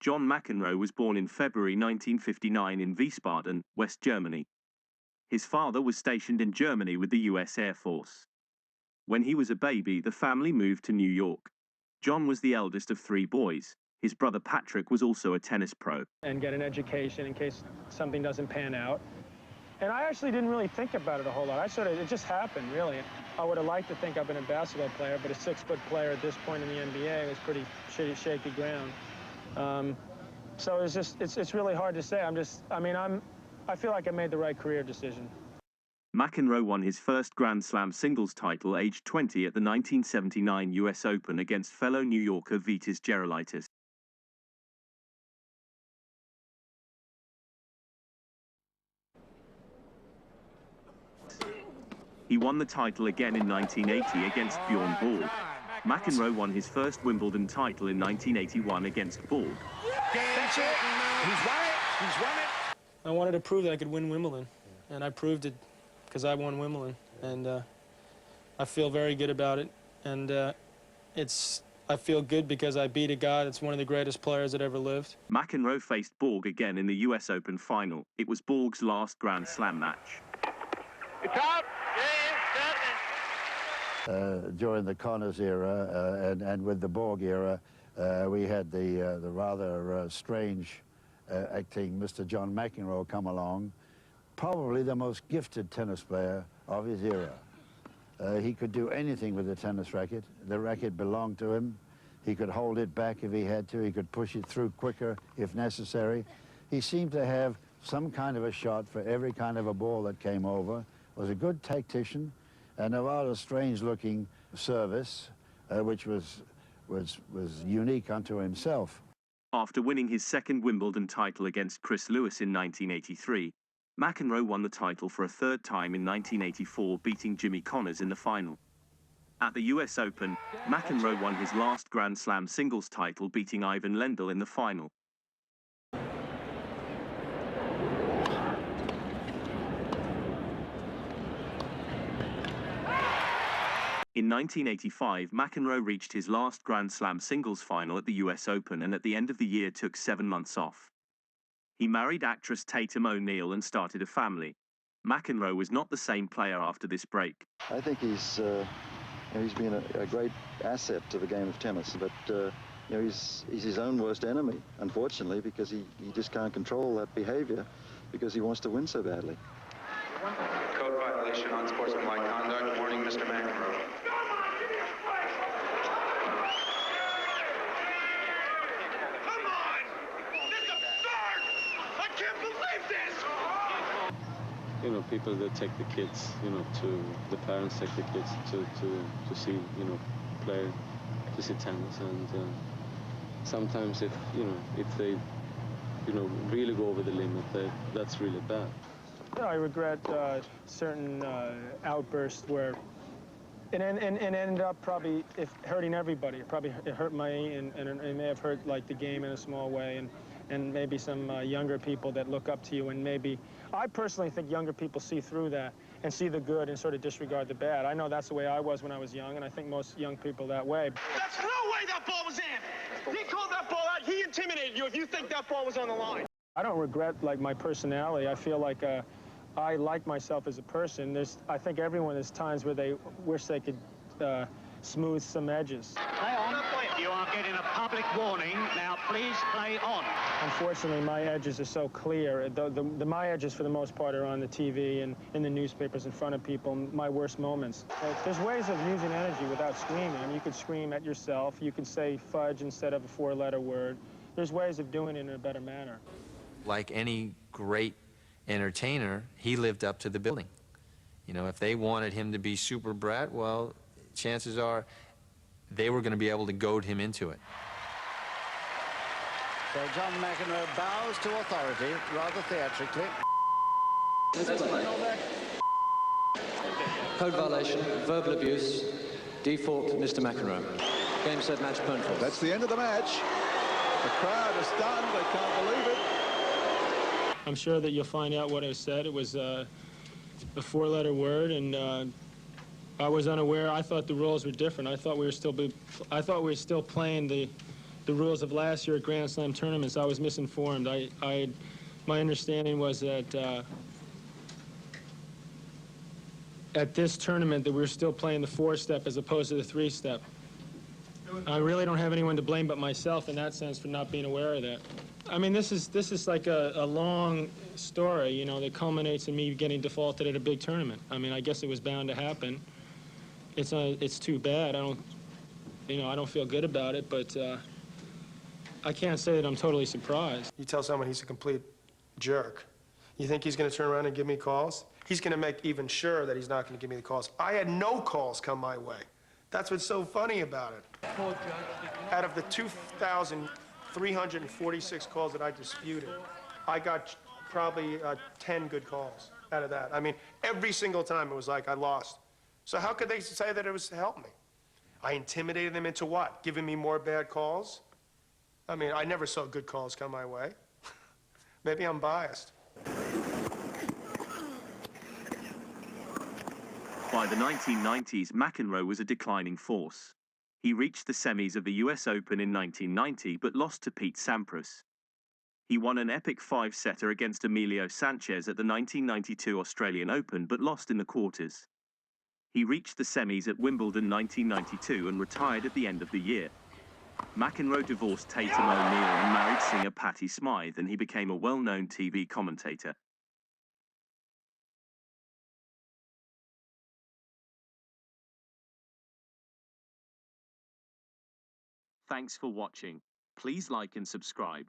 John McEnroe was born in February 1959 in Wiesbaden, West Germany. His father was stationed in Germany with the US Air Force. When he was a baby, the family moved to New York. John was the eldest of 3 boys. His brother Patrick was also a tennis pro. And get an education in case something doesn't pan out. And I actually didn't really think about it a whole lot. It just happened, really. I would have liked to think I've been a basketball player, but a 6-foot player at this point in the NBA was pretty shaky ground. So it's really hard to say. I feel like I made the right career decision. McEnroe won his first Grand Slam singles title aged 20 at the 1979 US Open against fellow New Yorker Vitas Gerulaitis. He won the title again in 1980 against Bjorn Borg. McEnroe won his first Wimbledon title in 1981 against Borg. That's it. He's won it. He's won it. I wanted to prove that I could win Wimbledon, and I proved it because I won Wimbledon, and I feel very good about it. And I feel good because I beat a guy that's one of the greatest players that ever lived. McEnroe faced Borg again in the US Open final. It was Borg's last Grand Slam match. It's out. During the Connors era and with the Borg era, we had the rather strange acting Mr. John McEnroe come along, probably the most gifted tennis player of his era. He could do anything with the tennis racket. The racket belonged to him. He could hold it back if he had to. He could push it through quicker if necessary. He seemed to have some kind of a shot for every kind of a ball that came over. Was a good tactician and a rather strange-looking service, which was unique unto himself. After winning his second Wimbledon title against Chris Lewis in 1983, McEnroe won the title for a third time in 1984, beating Jimmy Connors in the final. At the US Open, McEnroe won his last Grand Slam singles title, beating Ivan Lendl in the final. In 1985, McEnroe reached his last Grand Slam singles final at the US Open, and at the end of the year took 7 months off. He married actress Tatum O'Neal and started a family. McEnroe was not the same player after this break. I think he's been a great asset to the game of tennis, but he's his own worst enemy, unfortunately, because he just can't control that behavior because he wants to win so badly. Code violation, unsportsmanlike conduct. Warning, Mr. McEnroe. Come on! This is absurd! I can't believe this! You know, people that take the kids, the parents take the kids to see, play, to see tennis, and sometimes if they, really go over the limit, that's really bad. I regret certain outbursts where it ended up probably hurting everybody. It hurt me, and it may have hurt like the game in a small way, and maybe some younger people that look up to you, and maybe I personally think younger people see through that and see the good and sort of disregard the bad. I know that's the way I was when I was young, and I think most young people that way. That's no way that ball was in! He called that ball out. He intimidated you if you think that ball was on the line. I don't regret like my personality. I feel like I like myself as a person. I think everyone has times where they wish they could smooth some edges. Play on. You are getting a public warning. Now, please play on. Unfortunately, my edges are so clear. My edges, for the most part, are on the TV and in the newspapers in front of people, my worst moments. There's ways of using energy without screaming. I mean, you could scream at yourself. You could say fudge instead of a 4-letter word. There's ways of doing it in a better manner. Like any great entertainer, he lived up to the billing. If they wanted him to be super brat, well, chances are they were going to be able to goad him into it. So John McEnroe bows to authority, rather theatrically. Code violation, verbal abuse, default, Mr. McEnroe. Game, set, match, point. That's the end of the match. The crowd is stunned, they can't believe it. I'm sure that you'll find out what I said. It was a 4-letter word, and I was unaware. I thought the rules were different. I thought we were still playing the the rules of last year at Grand Slam tournaments, I was misinformed. My understanding was that at this tournament that we were still playing the 4-step as opposed to the 3-step. I really don't have anyone to blame but myself in that sense for not being aware of that. I mean, this is like a long story, you know, that culminates in me getting defaulted at a big tournament. I mean, I guess it was bound to happen. It's too bad. I don't feel good about it, but I can't say that I'm totally surprised. You tell someone he's a complete jerk. You think he's going to turn around and give me calls? He's going to make even sure that he's not going to give me the calls. I had no calls come my way. That's what's so funny about it. Out of the 2,346 calls that I disputed, I got probably 10 good calls out of that. I mean, every single time it was like I lost. So how could they say that it was to help me? I intimidated them into what? Giving me more bad calls? I mean, I never saw good calls come my way. Maybe I'm biased. By the 1990s, McEnroe was a declining force. He reached the semis of the US Open in 1990 but lost to Pete Sampras. He won an epic 5-setter against Emilio Sanchez at the 1992 Australian Open but lost in the quarters. He reached the semis at Wimbledon 1992 and retired at the end of the year. McEnroe divorced Tatum O'Neal and married singer Patti Smythe, and he became a well-known TV commentator. Thanks for watching. Please like and subscribe.